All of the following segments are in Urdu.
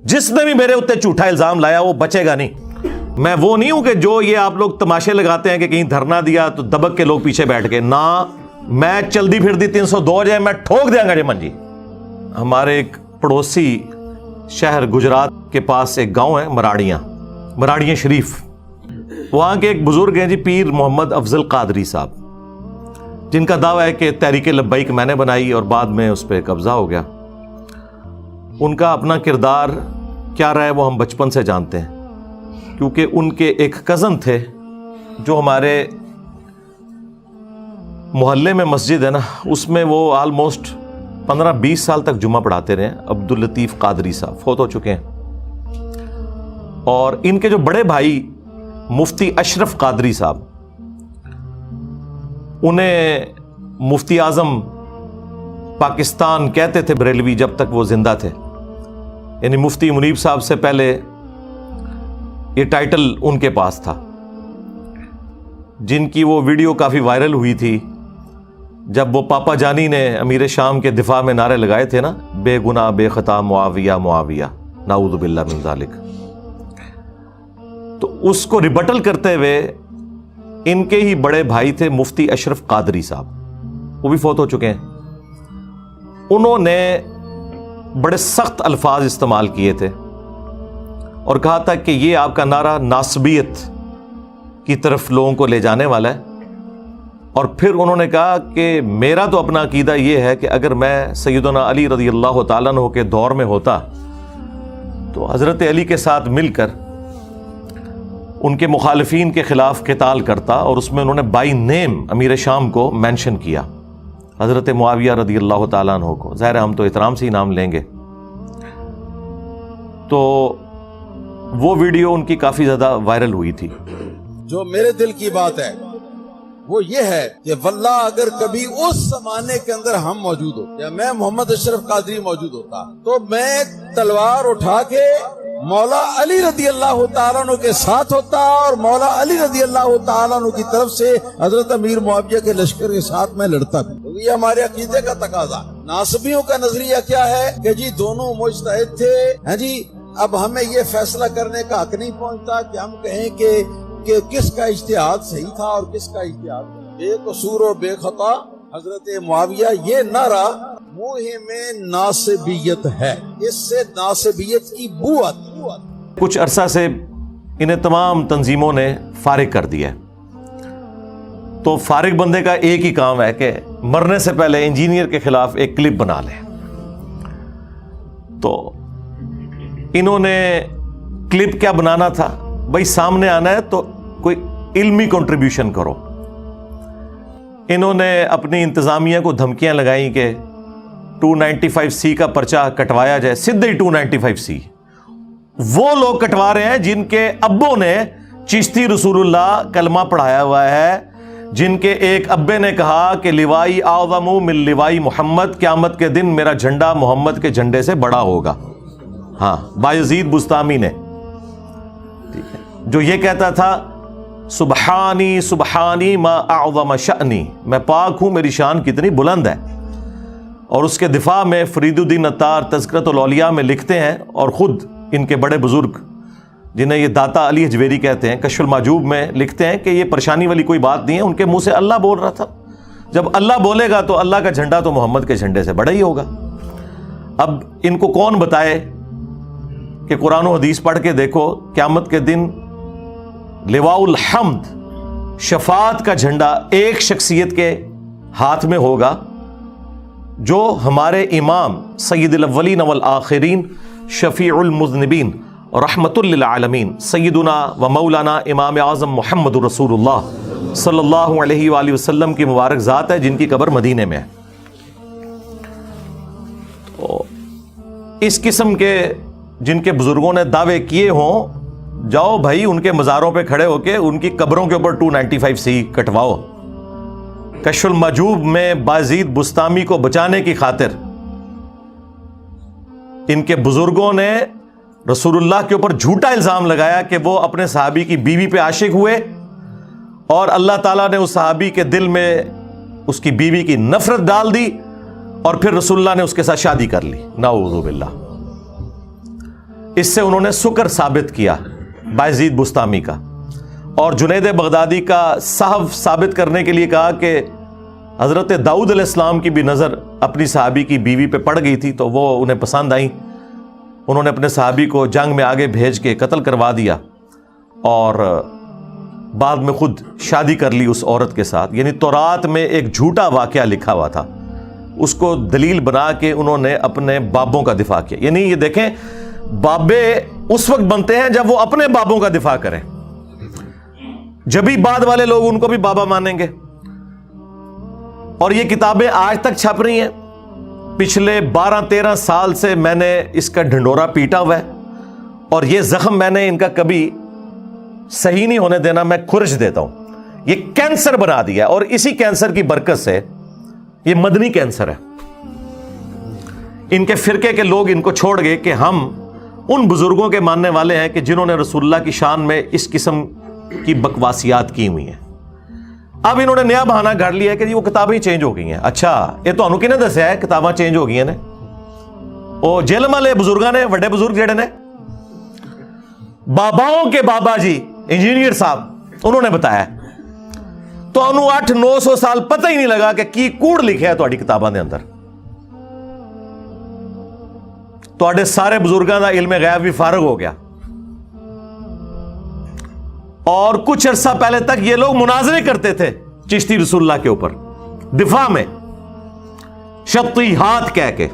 جس نے بھی میرے اتنے جھوٹا الزام لایا وہ بچے گا نہیں۔ میں وہ نہیں ہوں کہ جو یہ آپ لوگ تماشے لگاتے ہیں کہ کہیں دھرنا دیا تو دبک کے لوگ پیچھے بیٹھ کے، نہ، میں چلدی پھردی 302 جائے میں ٹھوک دیا گا جمن جی۔ ہمارے ایک پڑوسی شہر گجرات کے پاس ایک گاؤں ہے مراڑیاں شریف، وہاں کے ایک بزرگ ہیں جی پیر محمد افضل قادری صاحب، جن کا دعویٰ ہے کہ تحریک لبیک میں نے بنائی اور بعد میں اس پہ قبضہ ہو گیا۔ ان کا اپنا کردار کیا رہا ہے وہ ہم بچپن سے جانتے ہیں، کیونکہ ان کے ایک کزن تھے جو ہمارے محلے میں مسجد ہے نا، اس میں وہ آلموسٹ 15-20 سال تک جمعہ پڑھاتے رہے، عبداللطیف قادری صاحب فوت ہو چکے ہیں۔ اور ان کے جو بڑے بھائی مفتی اشرف قادری صاحب، انہیں مفتی اعظم پاکستان کہتے تھے بریلوی جب تک وہ زندہ تھے، یعنی مفتی منیب صاحب سے پہلے یہ ٹائٹل ان کے پاس تھا، جن کی وہ ویڈیو کافی وائرل ہوئی تھی جب وہ پاپا جانی نے امیر شام کے دفاع میں نعرے لگائے تھے نا، بے گناہ بے خطا معاویہ معاویہ نعوذ باللہ من ذالک۔ تو اس کو ریبٹل کرتے ہوئے ان کے ہی بڑے بھائی تھے مفتی اشرف قادری صاحب، وہ بھی فوت ہو چکے ہیں۔ انہوں نے بڑے سخت الفاظ استعمال کیے تھے اور کہا تھا کہ یہ آپ کا نعرہ ناسبیت کی طرف لوگوں کو لے جانے والا ہے، اور پھر انہوں نے کہا کہ میرا تو اپنا عقیدہ یہ ہے کہ اگر میں سیدنا علی رضی اللہ تعالیٰ عنہ کے دور میں ہوتا تو حضرت علی کے ساتھ مل کر ان کے مخالفین کے خلاف قتال کرتا، اور اس میں انہوں نے بائی نیم امیر شام کو مینشن کیا، حضرت معاویہ رضی اللہ تعالیٰ عنہ کو۔ ظاہر ہم تو احترام سے ہی نام لیں گے۔ تو وہ ویڈیو ان کی کافی زیادہ وائرل ہوئی تھی۔ جو میرے دل کی بات ہے وہ یہ ہے کہ واللہ اگر کبھی اس زمانے کے اندر ہم موجود ہو یا میں محمد اشرف قادری موجود ہوتا تو میں تلوار اٹھا کے مولا علی رضی اللہ تعالیٰ عنہ کے ساتھ ہوتا، اور مولا علی رضی اللہ تعالیٰ عنہ کی طرف سے حضرت امیر معاویہ کے لشکر کے ساتھ میں لڑتا بھی۔ یہ ہمارے عقیدے کا تقاضا۔ ناصبیوں کا نظریہ کیا ہے کہ جی دونوں مجتہد تھے، ہاں جی، اب ہمیں یہ فیصلہ کرنے کا حق نہیں پہنچتا کہ ہم کہیں کہ کس کا اجتہاد صحیح تھا اور کس کا اجتہاد بے قصور و بے خطا حضرت معاویہ۔ یہ نعرہ موہم ناصبیت ہے، اس سے ناصبیت کی بو آتی ہے۔ کچھ عرصہ سے انہیں تمام تنظیموں نے فارغ کر دیا ہے، تو فارغ بندے کا ایک ہی کام ہے کہ مرنے سے پہلے انجینئر کے خلاف ایک کلپ بنا لے۔ تو انہوں نے کلپ کیا بنانا تھا بھائی، سامنے آنا ہے تو کوئی علمی کنٹریبیوشن کرو۔ انہوں نے اپنی انتظامیہ کو دھمکیاں لگائیں کہ 295C کا پرچہ کٹوایا جائے، سیدھے 295C۔ وہ لوگ کٹوا رہے ہیں جن کے ابوں نے چشتی رسول اللہ کلمہ پڑھایا ہوا ہے، جن کے ایک ابے نے کہا کہ لوائی اعظم من لوائی محمد، قیامت کے دن میرا جھنڈا محمد کے جھنڈے سے بڑا ہوگا۔ ہاں، بایزید بستامی نے، جو یہ کہتا تھا سبحانی سبحانی ما اعظم شأنی، میں پاک ہوں میری شان کتنی بلند ہے۔ اور اس کے دفاع میں فرید الدین عطار تذکرۃ الاولیاء میں لکھتے ہیں، اور خود ان کے بڑے بزرگ جنہیں یہ داتا علی حجویری کہتے ہیں، کشف المحجوب میں لکھتے ہیں کہ یہ پریشانی والی کوئی بات نہیں ہے، ان کے منہ سے اللہ بول رہا تھا۔ جب اللہ بولے گا تو اللہ کا جھنڈا تو محمد کے جھنڈے سے بڑا ہی ہوگا۔ اب ان کو کون بتائے کہ قرآن و حدیث پڑھ کے دیکھو، قیامت کے دن لواء الحمد، شفاعت کا جھنڈا ایک شخصیت کے ہاتھ میں ہوگا، جو ہمارے امام سید الاولین والآخرین شفیع المذنبین رحمت للعالمین سیدنا و مولانا امام اعظم محمد رسول اللہ صلی اللہ علیہ وآلہ وسلم کی مبارک ذات ہے، جن کی قبر مدینے میں ہے۔ تو اس قسم کے جن کے بزرگوں نے دعوے کیے ہوں، جاؤ بھائی ان کے مزاروں پہ کھڑے ہو کے ان کی قبروں کے اوپر 295C کٹواؤ۔ کشف المحجوب میں بایزید بستامی کو بچانے کی خاطر ان کے بزرگوں نے رسول اللہ کے اوپر جھوٹا الزام لگایا کہ وہ اپنے صحابی کی بیوی پہ عاشق ہوئے، اور اللہ تعالیٰ نے اس صحابی کے دل میں اس کی بیوی کی نفرت ڈال دی، اور پھر رسول اللہ نے اس کے ساتھ شادی کر لی، نعوذ باللہ۔ اس سے انہوں نے سکر ثابت کیا بایزید بستامی کا، اور جنید بغدادی کا صحف ثابت کرنے کے لیے کہا کہ حضرت داؤد علیہ السلام کی بھی نظر اپنی صحابی کی بیوی پہ پڑ گئی تھی تو وہ انہیں پسند آئی، انہوں نے اپنے صحابی کو جنگ میں آگے بھیج کے قتل کروا دیا اور بعد میں خود شادی کر لی اس عورت کے ساتھ۔ یعنی تورات میں ایک جھوٹا واقعہ لکھا ہوا تھا، اس کو دلیل بنا کے انہوں نے اپنے بابوں کا دفاع کیا۔ یعنی یہ دیکھیں، بابے اس وقت بنتے ہیں جب وہ اپنے بابوں کا دفاع کریں، جبھی بعد والے لوگ ان کو بھی بابا مانیں گے۔ اور یہ کتابیں آج تک چھپ رہی ہیں، پچھلے 12-13 سال سے میں نے اس کا ڈھنڈورا پیٹا ہوا ہے، اور یہ زخم میں نے ان کا کبھی صحیح نہیں ہونے دینا، میں کھرچ دیتا ہوں۔ یہ کینسر بنا دیا، اور اسی کینسر کی برکت سے یہ مدنی کینسر ہے۔ ان کے فرقے کے لوگ ان کو چھوڑ گئے کہ ہم ان بزرگوں کے ماننے والے ہیں کہ جنہوں نے رسول اللہ کی شان میں اس قسم کی بکواسیات کی ہوئی ہیں۔ اب انہوں نے نیا بہانہ گھڑ لیا ہے کہ وہ کتابیں چینج ہو گئی ہیں۔ اچھا، یہ تو انہوں کی نے دسیا ہے کتاباں چینج ہو گئی ہیں نے؟ وہ جیل والے بزرگاں نے، وڈے بزرگ جڑے نے، باباؤں کے بابا جی انجینئر صاحب، انہوں نے بتایا ہے۔ تو انہوں 800-900 سال پتہ ہی نہیں لگا کہ کی کوڑ لکھا ہے تہاڈی کتاباں دے اندر۔ تہاڈے سارے بزرگاں دا علم غیب بھی فارغ ہو گیا، اور کچھ عرصہ پہلے تک یہ لوگ مناظرے کرتے تھے چشتی رسول اللہ کے اوپر، دفاع میں شتی ہاتھ کہہ کے،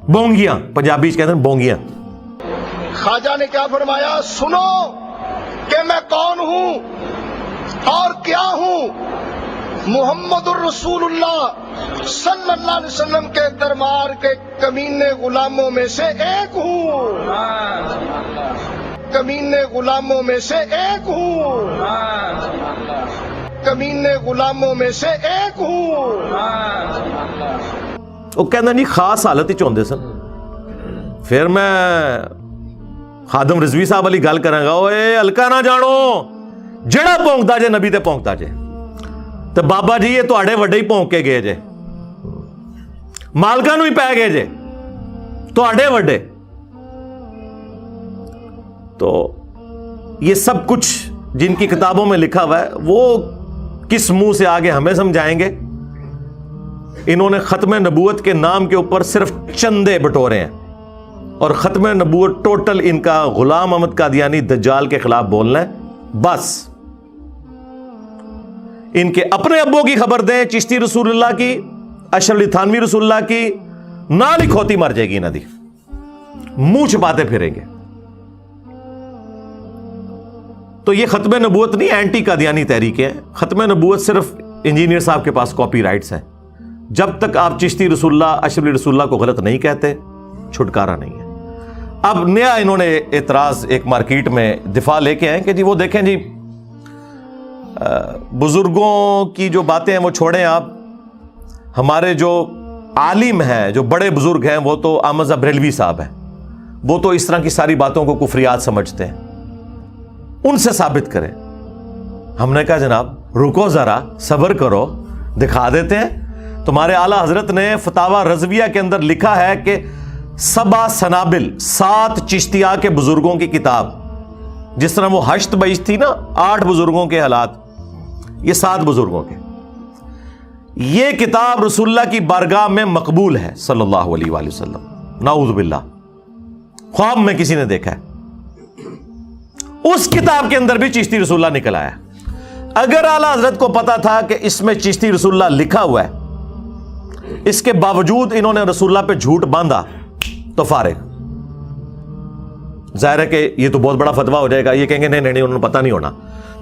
بونگیاں پنجابی کہتے ہیں بونگیاں۔ خواجہ نے کیا فرمایا؟ سنو کہ میں کون ہوں اور کیا ہوں، محمد الرسول اللہ صلی اللہ علیہ وسلم کے دربار کے کمینے غلاموں میں سے ایک ہوں، کمینے غلاموں میں سے ایک ہوں، کمینے غلاموں میں سے ایک ہوں۔ وہ کہنا نہیں خاص حالت ہی چاہتے سن۔ پھر میں خادم رضوی صاحب والی گل کروں گا، اوے ہلکا نہ جانو، جڑا پونکتا جے نبی تے پونکتا جے، تو بابا جی یہ تواڈے وڈے ہی پونک کے گئے جے، مالکاں نوں ہی پے گئے جے تواڈے وڈے۔ تو یہ سب کچھ جن کی کتابوں میں لکھا ہوا ہے وہ کس منہ سے آگے ہمیں سمجھائیں گے؟ انہوں نے ختم نبوت کے نام کے اوپر صرف چندے بٹورے ہیں، اور ختم نبوت ٹوٹل ان کا غلام احمد قادیانی دجال کے خلاف بولنا ہے بس۔ ان کے اپنے ابوں کی خبر دیں، چشتی رسول اللہ کی، اشرف علی تھانوی رسول اللہ کی، نہ لکھوتی مر جائے گی نہ دی، منہ چھپاتے پھریں گے۔ تو یہ ختم نبوت نہیں، اینٹی قادیانی تحریکیں ہیں۔ ختم نبوت صرف انجینئر صاحب کے پاس کاپی رائٹس ہیں۔ جب تک آپ چشتی رسول اللہ، اشرف علی رسول اللہ کو غلط نہیں کہتے، چھٹکارا نہیں ہے۔ اب نیا انہوں نے اعتراض ایک مارکیٹ میں دفاع لے کے آئے کہ جی وہ دیکھیں جی بزرگوں کی جو باتیں ہیں وہ چھوڑیں آپ، ہمارے جو عالم ہیں، جو بڑے بزرگ ہیں، وہ تو احمد رضا بریلوی صاحب ہیں، وہ تو اس طرح کی ساری باتوں کو کفریات سمجھتے ہیں، ان سے ثابت کریں۔ ہم نے کہا جناب رکو ذرا، صبر کرو، دکھا دیتے ہیں۔ تمہارے اعلیٰ حضرت نے فتاوی رضویہ کے اندر لکھا ہے کہ 7 سنابل، 7 چشتیہ کے بزرگوں کی کتاب، جس طرح وہ 8 22 تھی نا، 8 بزرگوں کے حالات، یہ 7 بزرگوں کے، یہ کتاب رسول اللہ کی بارگاہ میں مقبول ہے صلی اللہ علیہ وآلہ وسلم۔ نعوذ باللہ، خواب میں کسی نے دیکھا ہے، اس کتاب کے اندر بھی چشتی رسول اللہ نکل آیا۔ اگر اعلیٰ حضرت کو پتا تھا کہ اس میں چشتی رسول اللہ لکھا ہوا ہے، اس کے باوجود انہوں نے رسول اللہ پہ جھوٹ باندھا، تو فارغ۔ ظاہر ہے کہ یہ تو بہت بڑا فتویٰ ہو جائے گا، یہ کہیں گے نہیں نہیں انہوں نے پتہ نہیں ہونا،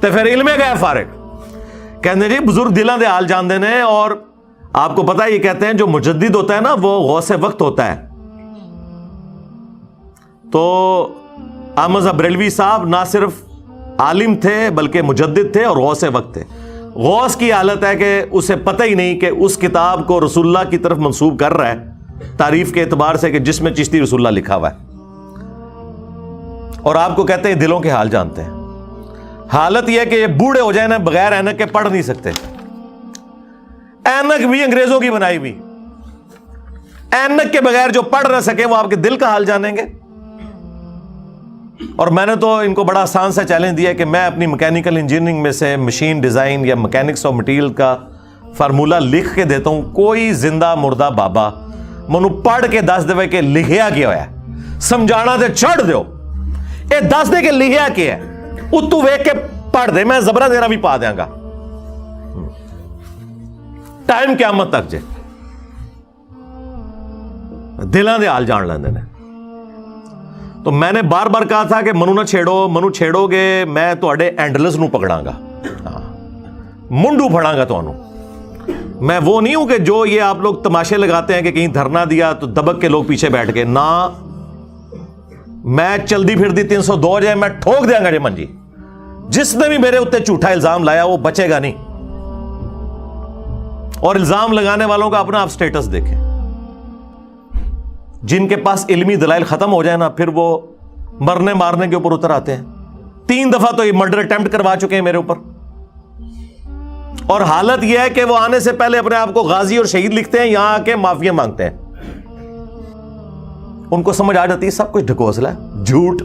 تو پھر علم گئے فارغ۔ کہنے جی بزرگ دلاں دے حال جان دینے، اور آپ کو پتا ہے یہ کہتے ہیں جو مجدد ہوتا ہے نا وہ غوث وقت ہوتا ہے۔ تو احمد رضا بریلوی صاحب نہ صرف عالم تھے بلکہ مجدد تھے اور غوث وقت تھے۔ غوث کی حالت ہے کہ اسے پتہ ہی نہیں کہ اس کتاب کو رسول اللہ کی طرف منسوب کر رہا ہے، تعریف کے اعتبار سے کہ جس میں چشتی رسول اللہ لکھا ہوا ہے، اور آپ کو کہتے ہیں دلوں کے حال جانتے ہیں۔ حالت یہ ہے کہ یہ بوڑھے ہو جائیں نا، بغیر اینک کے پڑھ نہیں سکتے، اینک بھی انگریزوں کی بنائی ہوئی، اینک کے بغیر جو پڑھ نہ سکے وہ آپ کے دل کا حال جانیں گے۔ اور میں نے تو ان کو بڑا آسان سا چیلنج دیا کہ میں اپنی میکینیکل انجینئرنگ میں سے مشین ڈیزائن یا میکینکس آف مٹیریل کا فارمولہ لکھ کے دیتا ہوں. کوئی زندہ مردہ بابا منو پڑھ کے دس دے کہ لکھیا کیا ہوا ہے, سمجھانا تے چھڑ دیو, اے دس دے کہ لکھیا کیا ہے, اتو ویک کے پڑھ دے, میں زبرہ دینا بھی پا دیاں گا. ٹائم قیامت تک جے دلاں دے حال جان لیندے نے. تو میں نے بار بار کہا تھا کہ منو نہ چھیڑو, منو چھیڑو گے میں تواڈے اینڈلس نو پکڑاں گا, منڈو پھڑاں گا تانوں. میں وہ نہیں ہوں کہ جو یہ آپ لوگ تماشے لگاتے ہیں کہ کہیں دھرنا دیا تو دبک کے لوگ پیچھے بیٹھ کے, نہ میں چلدی پھر دی 302 جائے میں ٹھوک دیاں گا جے منجی. جس نے بھی میرے اوتے جھوٹا الزام لایا وہ بچے گا نہیں. اور الزام لگانے والوں کا اپنا آپ سٹیٹس دیکھیں. جن کے پاس علمی دلائل ختم ہو جائے نا پھر وہ مرنے مارنے کے اوپر اتر آتے ہیں. 3 دفعہ تو یہ مرڈر اٹیمپٹ کروا چکے ہیں میرے اوپر, اور حالت یہ ہے کہ وہ آنے سے پہلے اپنے آپ کو غازی اور شہید لکھتے ہیں, یہاں آ کے معافیاں مانگتے ہیں. ان کو سمجھ آ جاتی ہے سب کچھ ڈھکوسلا ہے, جھوٹ,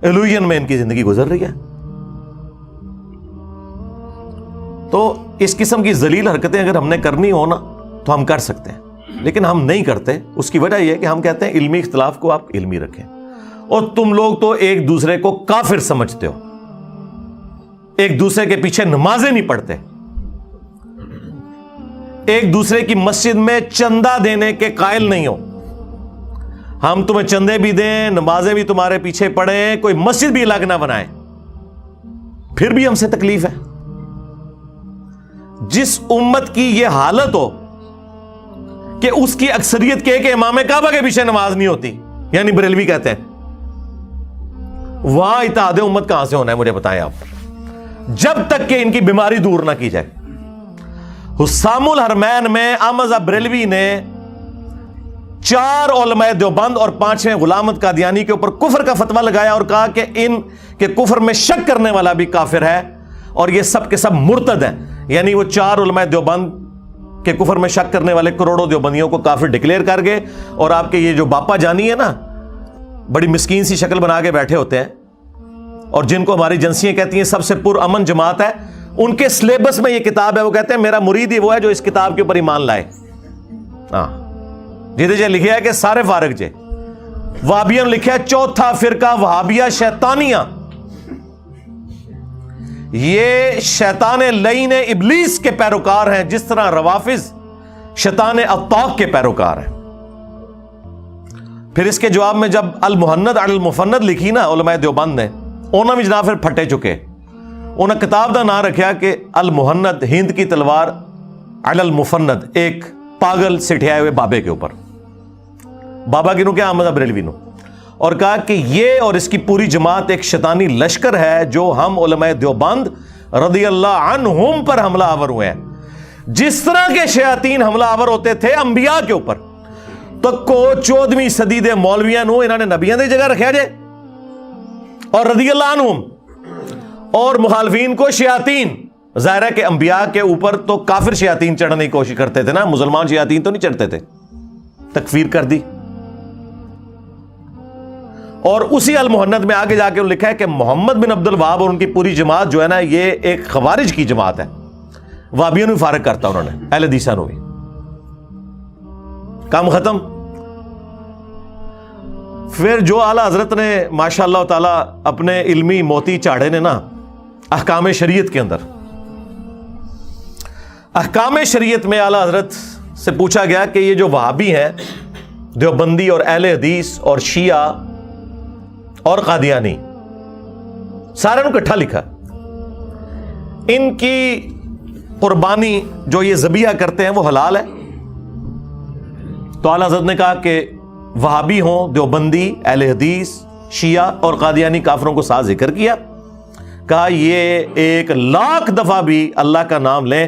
ایلوژن میں ان کی زندگی گزر رہی ہے. تو اس قسم کی ذلیل حرکتیں اگر ہم نے کرنی ہو نا تو ہم کر سکتے ہیں, لیکن ہم نہیں کرتے. اس کی وجہ یہ ہے کہ ہم کہتے ہیں علمی اختلاف کو آپ علمی رکھیں, اور تم لوگ تو ایک دوسرے کو کافر سمجھتے ہو, ایک دوسرے کے پیچھے نمازیں نہیں پڑھتے, ایک دوسرے کی مسجد میں چندہ دینے کے قائل نہیں ہو. ہم تمہیں چندے بھی دیں, نمازیں بھی تمہارے پیچھے پڑھیں, کوئی مسجد بھی الگ نہ بنائیں, پھر بھی ہم سے تکلیف ہے. جس امت کی یہ حالت ہو کہ اس کی اکثریت کے کہ امام کعبہ کے پیچھے نماز نہیں ہوتی, یعنی بریلوی کہتے ہیں, وہاں اتحاد امت کہاں سے ہونا ہے مجھے بتائیں آپ, جب تک کہ ان کی بیماری دور نہ کی جائے. حسام الحرمین میں احمد بریلوی نے 4 علماء دیوبند اور 5ویں غلام احمد قادیانی کے اوپر کفر کا فتویٰ لگایا اور کہا کہ ان کے کفر میں شک کرنے والا بھی کافر ہے, اور یہ سب کے سب مرتد ہیں. یعنی وہ 4 علماء دیوبند کے کفر میں شک کرنے والے کروڑوں دیوبندیوں کو کافر ڈکلیئر کر گئے, اور آپ کے یہ جو باپا جانی ہے نا, بڑی مسکین سی شکل بنا کے بیٹھے ہوتے ہیں, اور جن کو ہماری ایجنسیاں کہتی ہیں سب سے پر امن جماعت ہے, ان کے سلیبس میں یہ کتاب ہے. وہ کہتے ہیں میرا مرید ہی وہ ہے جو اس کتاب کے اوپر ایمان لائے. ہاں جیدے جے لکھیا ہے کہ سارے فارغ جے. وہابیہ نے لکھا ہے چوتھا فرقہ وہابیہ شیطانیہ, یہ شیطان لعین ابلیس کے پیروکار ہیں, جس طرح روافض شیطان اطاق کے پیروکار ہیں. پھر اس کے جواب میں جب المحند علی المفند لکھی نا علماء دیوبند نے, انہوں نے بھی جناب پھر پھٹے چکے. انہوں نے کتاب کا نام رکھا کہ المحند ہند کی تلوار علی المفند, ایک پاگل سٹھیائے ہوئے بابے کے اوپر. بابا کی نو کیا, احمد بریلوی نو, اور کہا کہ یہ اور اس کی پوری جماعت ایک شیطانی لشکر ہے جو ہم علماء دیوبند رضی اللہ عنہم پر حملہ آور ہوئے ہیں. جس طرح کے شیاطین حملہ آور ہوتے تھے انبیاء کے اوپر, تو کو 14ویں صدی دے مولویاں نو انہوں نے نبیوں دی جگہ رکھا جائے, اور رضی اللہ عنہم, اور مخالفین کو شیاطین. ظاہر ہے کہ انبیاء کے اوپر تو کافر شیاطین چڑھنے کی کوشش کرتے تھے نا, مسلمان شیاطین تو نہیں چڑھتے تھے, تکفیر کر دی. اور اسی المحند میں آگے جا کے لکھا ہے کہ محمد بن عبد الوہاب اور ان کی پوری جماعت جو ہے نا, یہ ایک خوارج کی جماعت ہے. وہابیوں نے فارغ کرتا انہوں نے, اہل حدیثاں نو بھی. کام ختم. پھر جو اعلیٰ حضرت نے ماشاء اللہ تعالی اپنے علمی موتی چاڑے نے نا احکام شریعت کے اندر, احکام شریعت میں اعلیٰ حضرت سے پوچھا گیا کہ یہ جو وہابی ہیں, دیوبندی اور اہل حدیث اور شیعہ اور قادیانی, سارے نے اکٹھا لکھا, ان کی قربانی جو یہ ذبیحہ کرتے ہیں وہ حلال ہے؟ تو اعلیٰ حضرت نے کہا کہ وہابی ہوں, دیوبندی, اہل حدیث, شیعہ اور قادیانی کافروں کو ساتھ ذکر کیا. کہا یہ 1,00,000 دفعہ بھی اللہ کا نام لیں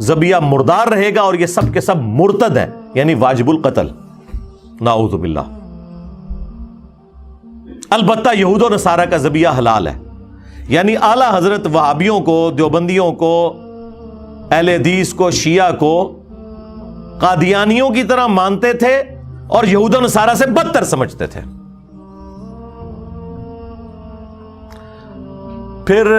ذبیحہ مردار رہے گا, اور یہ سب کے سب مرتد ہیں, یعنی واجب القتل, نعوذ باللہ. البتہ یہود و نصارہ کا ذبیحہ حلال ہے. یعنی اعلیٰ حضرت وہابیوں کو, دیوبندیوں کو, اہل حدیث کو, شیعہ کو قادیانیوں کی طرح مانتے تھے اور یہود و نصارہ سے بدتر سمجھتے تھے. پھر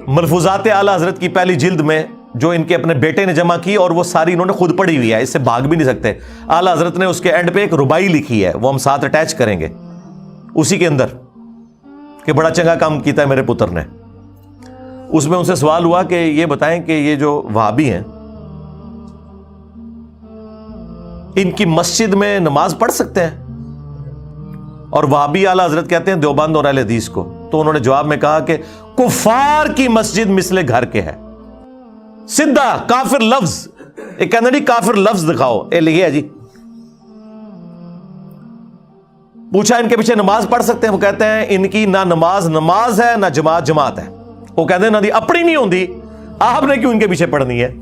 ملفوظات اعلیٰ حضرت کی پہلی جلد میں جو ان کے اپنے بیٹے نے جمع کی اور وہ ساری انہوں نے خود پڑھی ہوئی ہے, اس سے بھاگ بھی نہیں سکتے. اعلیٰ حضرت نے اس کے اینڈ پہ ایک ربائی لکھی ہے, وہ ہم ساتھ اٹیچ کریں گے اسی کے اندر, کہ بڑا چنگا کام کیتا ہے میرے پتر نے. اس میں ان سے سوال ہوا کہ یہ بتائیں کہ یہ جو وہابی ہیں ان کی مسجد میں نماز پڑھ سکتے ہیں؟ اور وہابی اعلیٰ حضرت کہتے ہیں دیوبند اور اہل حدیث کو. تو انہوں نے جواب میں کہا کہ کفار کی مسجد مثل گھر کے ہے. سیدھا کافر لفظ, ایک کہنا جی کافر لفظ دکھاؤ, اے لگے ہے جی. پوچھا ان کے پیچھے نماز پڑھ سکتے ہیں؟ وہ کہتے ہیں ان کی نہ نماز ہے نہ جماعت ہے. وہ کہتے ہیں نہ دی اپنی نہیں ہوندی, آپ نے کیوں ان کے پیچھے پڑھنی ہے.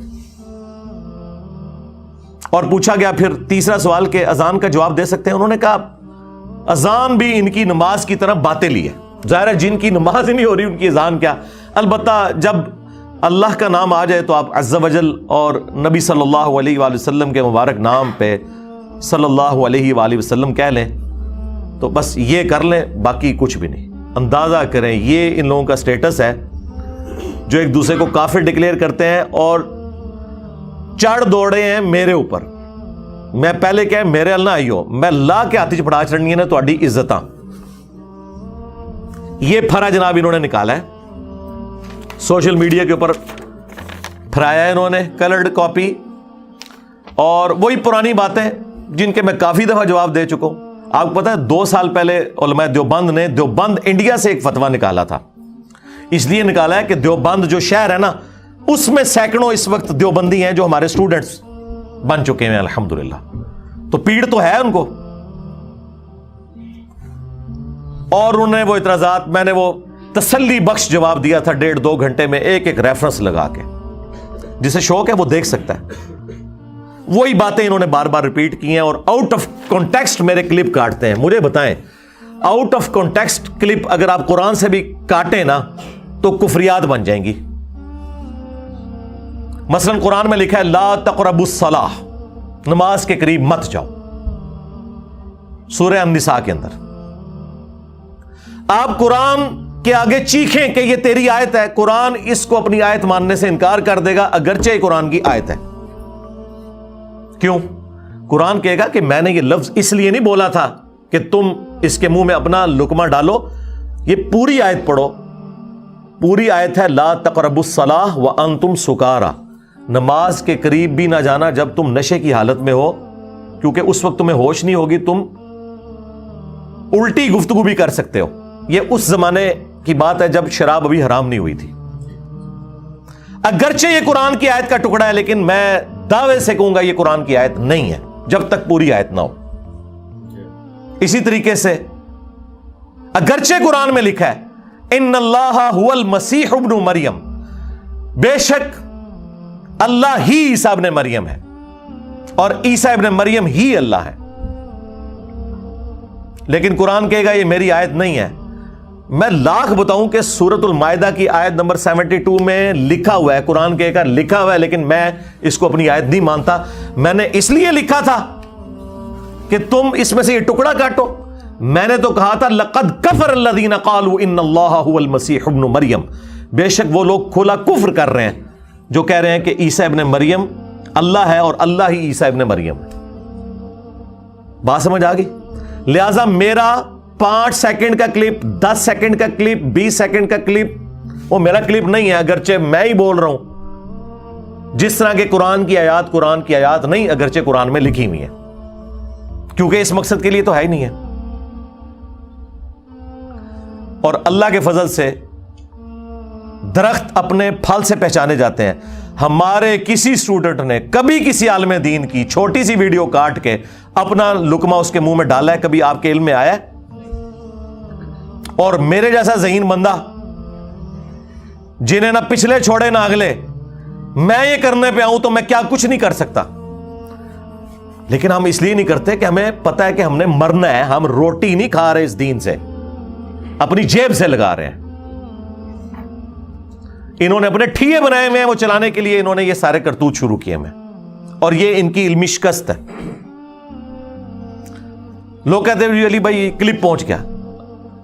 اور پوچھا گیا پھر تیسرا سوال کہ اذان کا جواب دے سکتے ہیں؟ انہوں نے کہا اذان بھی ان کی نماز کی طرح باطل ہی ہے. ظاہر ہے جن کی نماز ہی نہیں ہو رہی ان کی اذان کیا. البتہ جب اللہ کا نام آ جائے تو آپ عز و جل اور نبی صلی اللہ علیہ وآلہ وسلم کے مبارک نام پہ صلی اللہ علیہ وآلہ وسلم کہہ لیں تو بس یہ کر لیں, باقی کچھ بھی نہیں. اندازہ کریں یہ ان لوگوں کا سٹیٹس ہے جو ایک دوسرے کو کافر ڈکلیئر کرتے ہیں اور چڑھ دوڑے ہیں میرے اوپر. میں پہلے کہ میرے اللہ آئیو, میں لا کے ہاتھ پڑا چڑھنی ہے نا تہاڈی عزتاں. یہ پھرا جناب انہوں نے نکالا ہے سوشل میڈیا کے اوپر, پھرایا ہے انہوں نے کلرڈ کاپی, اور وہی پرانی باتیں جن کے میں کافی دفعہ جواب دے چکا ہوں. آپ کو پتا ہے 2 سال پہلے علماء دیوبند نے دیوبند انڈیا سے ایک فتویٰ نکالا تھا. اس لیے نکالا ہے کہ دیوبند جو شہر ہے نا اس میں سینکڑوں اس وقت دیوبندی ہیں جو ہمارے سٹوڈنٹس بن چکے ہیں الحمدللہ. تو پیڑ تو ہے ان کو. اور انہوں نے وہ اعتراضات, میں نے وہ تسلی بخش جواب دیا تھا 1.5-2 گھنٹے میں, ایک ایک ریفرنس لگا کے. جسے شوق ہے وہ دیکھ سکتا ہے. وہی باتیں انہوں نے بار بار ریپیٹ کی ہیں اور آؤٹ آف کانٹیکسٹ میرے کلپ کاٹتے ہیں. مجھے بتائیں آؤٹ آف کانٹیکسٹ کلپ اگر آپ قرآن سے بھی کاٹیں نا تو کفریات بن جائیں گی. مثلا قرآن میں لکھا ہے لا تقربوا الصلاۃ, نماز کے قریب مت جاؤ, سورہ النساء کے اندر. آپ قرآن کے آگے چیخیں کہ یہ تیری آیت ہے, قرآن اس کو اپنی آیت ماننے سے انکار کر دے گا اگرچہ یہ قرآن کی آیت ہے. کیوں؟ قرآن کہے گا کہ میں نے یہ لفظ اس لیے نہیں بولا تھا کہ تم اس کے منہ میں اپنا لقمہ ڈالو, یہ پوری آیت پڑھو. پوری آیت ہے لا تقربوا الصلاۃ وانتم سکارا, نماز کے قریب بھی نہ جانا جب تم نشے کی حالت میں ہو, کیونکہ اس وقت تمہیں ہوش نہیں ہوگی, تم الٹی گفتگو بھی کر سکتے ہو. یہ اس زمانے کی بات ہے جب شراب ابھی حرام نہیں ہوئی تھی. اگرچہ یہ قرآن کی آیت کا ٹکڑا ہے لیکن میں دعوے سے کہوں گا یہ قرآن کی آیت نہیں ہے جب تک پوری آیت نہ ہو. اسی طریقے سے اگرچہ قرآن میں لکھا ہے ان اللہ هو المسیح ابن مریم, بے شک اللہ ہی عیسیٰ ابن مریم ہے اور عیسیٰ ابن مریم ہی اللہ ہے, لیکن قرآن کہے گا یہ میری آیت نہیں ہے. میں لاکھ بتاؤں کہ سورۃ المائدہ کی آیت نمبر 72 میں لکھا ہوا ہے, قرآن کہے گا لکھا ہوا ہے, لیکن میں اس کو اپنی آیت نہیں مانتا. میں نے اس لیے لکھا تھا کہ تم اس میں سے یہ ٹکڑا کاٹو. میں نے تو کہا تھا لقد کفر الذین قالوا ان اللہ هو المسیح ابن مریم, بے شک وہ لوگ کھلا کفر کر رہے ہیں جو کہہ رہے ہیں کہ عیسیٰ ابن مریم اللہ ہے اور اللہ ہی عیسیٰ ابن مریم ہے. بات سمجھ آ گئی؟ لہذا میرا 5 سیکنڈ کا کلپ, 10 سیکنڈ کا کلپ, 20 سیکنڈ کا کلپ وہ میرا کلپ نہیں ہے, اگرچہ میں ہی بول رہا ہوں. جس طرح کے قرآن کی آیات نہیں, اگرچہ قرآن میں لکھی ہوئی ہے, کیونکہ اس مقصد کے لیے تو ہے ہی نہیں ہے. اور اللہ کے فضل سے درخت اپنے پھل سے پہچانے جاتے ہیں. ہمارے کسی اسٹوڈنٹ نے کبھی کسی عالم دین کی چھوٹی سی ویڈیو کاٹ کے اپنا لقمہ اس کے منہ میں ڈالا ہے؟ کبھی آپ کے علم میں آیا ہے؟ اور میرے جیسا ذہین بندہ جنہیں نہ پچھلے چھوڑے نہ اگلے, میں یہ کرنے پہ آؤں تو میں کیا کچھ نہیں کر سکتا. لیکن ہم اس لیے نہیں کرتے کہ ہمیں پتہ ہے کہ ہم نے مرنا ہے. ہم روٹی نہیں کھا رہے اس دین سے, اپنی جیب سے لگا رہے ہیں. انہوں نے اپنے ٹھیے بنائے ہوئے ہیں, وہ چلانے کے لیے انہوں نے یہ سارے کرتوت شروع کیے ہیں, اور یہ ان کی علمی شکست ہے. لوگ کہتے ہیں علی بھائی کلپ پہنچ گیا.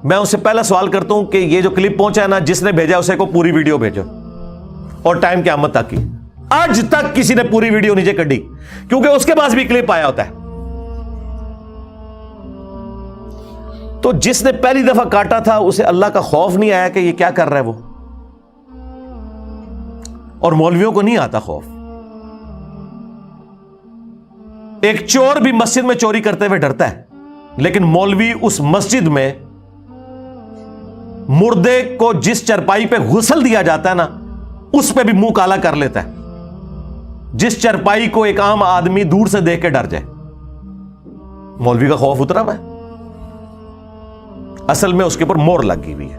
میں اس سے پہلا سوال کرتا ہوں کہ یہ جو کلپ پہنچا ہے نا، جس نے بھیجا اسے کو پوری ویڈیو بھیجو، اور ٹائم قیامت تک کی. آج تک کسی نے پوری ویڈیو نیچے کڈی، کیونکہ اس کے پاس بھی کلپ آیا ہوتا ہے. تو جس نے پہلی دفعہ کاٹا تھا اسے اللہ کا خوف نہیں آیا کہ یہ کیا کر رہا ہے وہ، اور مولویوں کو نہیں آتا خوف. ایک چور بھی مسجد میں چوری کرتے ہوئے ڈرتا ہے، لیکن مولوی اس مسجد میں مردے کو جس چرپائی پہ غسل دیا جاتا ہے نا، اس پہ بھی منہ کالا کر لیتا ہے، جس چرپائی کو ایک عام آدمی دور سے دیکھ کے ڈر جائے. مولوی کا خوف اترا ہوا ہے، اصل میں اس کے اوپر مور لگ گئی ہوئی ہے.